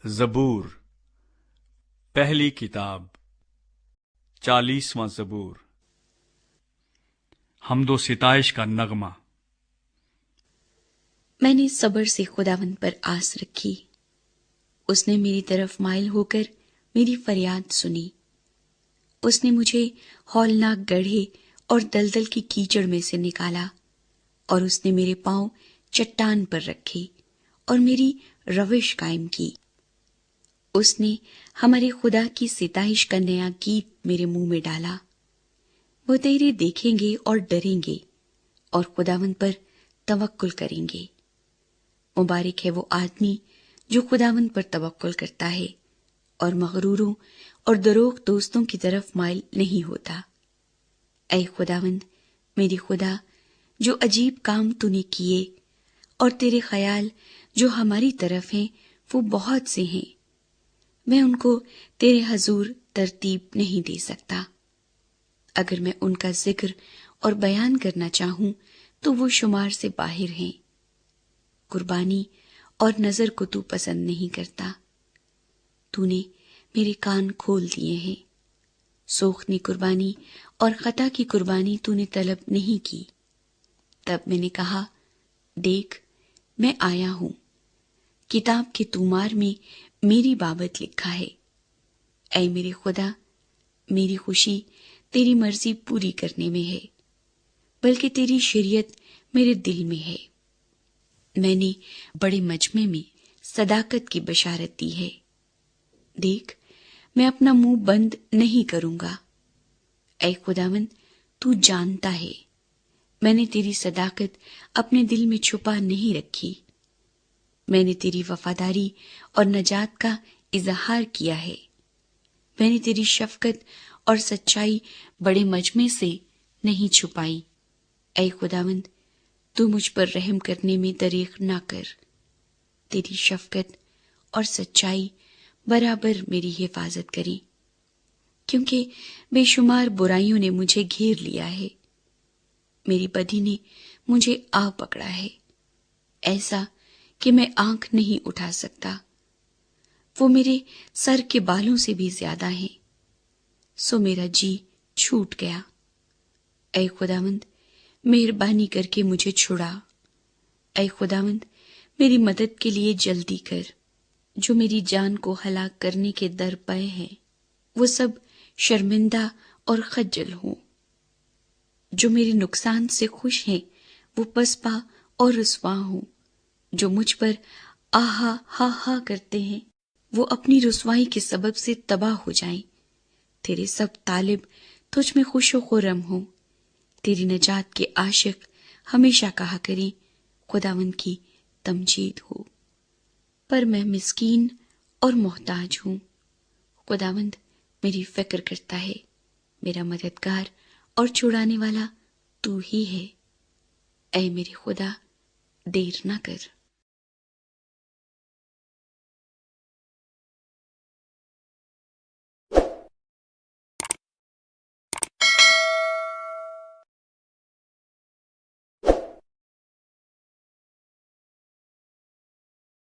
زبور پہلی کتاب 40واں زبور حمد و ستائش کا نغمہ۔ میں نے صبر سے خداوند پر آس رکھی، اس نے میری طرف مائل ہو کر میری فریاد سنی۔ اس نے مجھے ہولناک گڑھے اور دلدل کی کیچڑ میں سے نکالا، اور اس نے میرے پاؤں چٹان پر رکھے اور میری روش قائم کی۔ اس نے ہمارے خدا کی ستائش کا نیا گیت میرے منہ میں ڈالا۔ وہ تیرے دیکھیں گے اور ڈریں گے اور خداوند پر توکل کریں گے۔ مبارک ہے وہ آدمی جو خداوند پر توکل کرتا ہے اور مغروروں اور دروغ دوستوں کی طرف مائل نہیں ہوتا۔ اے خداوند میری خدا، جو عجیب کام تو نے کیے اور تیرے خیال جو ہماری طرف ہیں وہ بہت سے ہیں، میں ان کو تیرے حضور ترتیب نہیں دے سکتا۔ اگر میں ان کا ذکر اور بیان کرنا چاہوں تو وہ شمار سے باہر ہیں۔ قربانی اور نظر کو تو پسند نہیں کرتا۔ تو نے میرے کان کھول دیے ہیں۔ سوختنی قربانی اور خطا کی قربانی تو نے طلب نہیں کی۔ تب میں نے کہا، دیکھ میں آیا ہوں، کتاب کے طومار میں میری بابت لکھا ہے۔ اے میرے خدا، میری خوشی تیری مرضی پوری کرنے میں ہے، بلکہ تیری شریعت میرے دل میں ہے۔ میں نے بڑے مجمع میں صداقت کی بشارت دی ہے۔ دیکھ میں اپنا منہ بند نہیں کروں گا۔ اے خداوند تو جانتا ہے، میں نے تیری صداقت اپنے دل میں چھپا نہیں رکھی۔ میں نے تیری وفاداری اور نجات کا اظہار کیا ہے۔ میں نے تیری شفقت اور سچائی بڑے مجمع سے نہیں چھپائی۔ اے خداوند تو مجھ پر رحم کرنے میں دریغ نہ کر۔ تیری شفقت اور سچائی برابر میری حفاظت کریں، کیونکہ بے شمار برائیوں نے مجھے گھیر لیا ہے۔ میری بدی نے مجھے آ پکڑا ہے، ایسا کہ میں آنکھ نہیں اٹھا سکتا۔ وہ میرے سر کے بالوں سے بھی زیادہ ہیں، سو میرا جی چھوٹ گیا۔ اے خداوند مہربانی کر کے مجھے چھڑا۔ اے خداوند میری مدد کے لیے جلدی کر۔ جو میری جان کو ہلاک کرنے کے در پے ہیں وہ سب شرمندہ اور خجل ہوں۔ جو میرے نقصان سے خوش ہیں وہ پسپا اور رسوا ہوں۔ جو مجھ پر آہا ہا ہا کرتے ہیں وہ اپنی رسوائی کے سبب سے تباہ ہو جائیں۔ تیرے سب طالب تجھ میں خوش و خرم ہوں۔ تیری نجات کے عاشق ہمیشہ کہا کریں، خداوند کی تمجید ہو۔ پر میں مسکین اور محتاج ہوں، خداوند میری فکر کرتا ہے۔ میرا مددگار اور چھڑانے والا تو ہی ہے۔ اے میرے خدا دیر نہ کر۔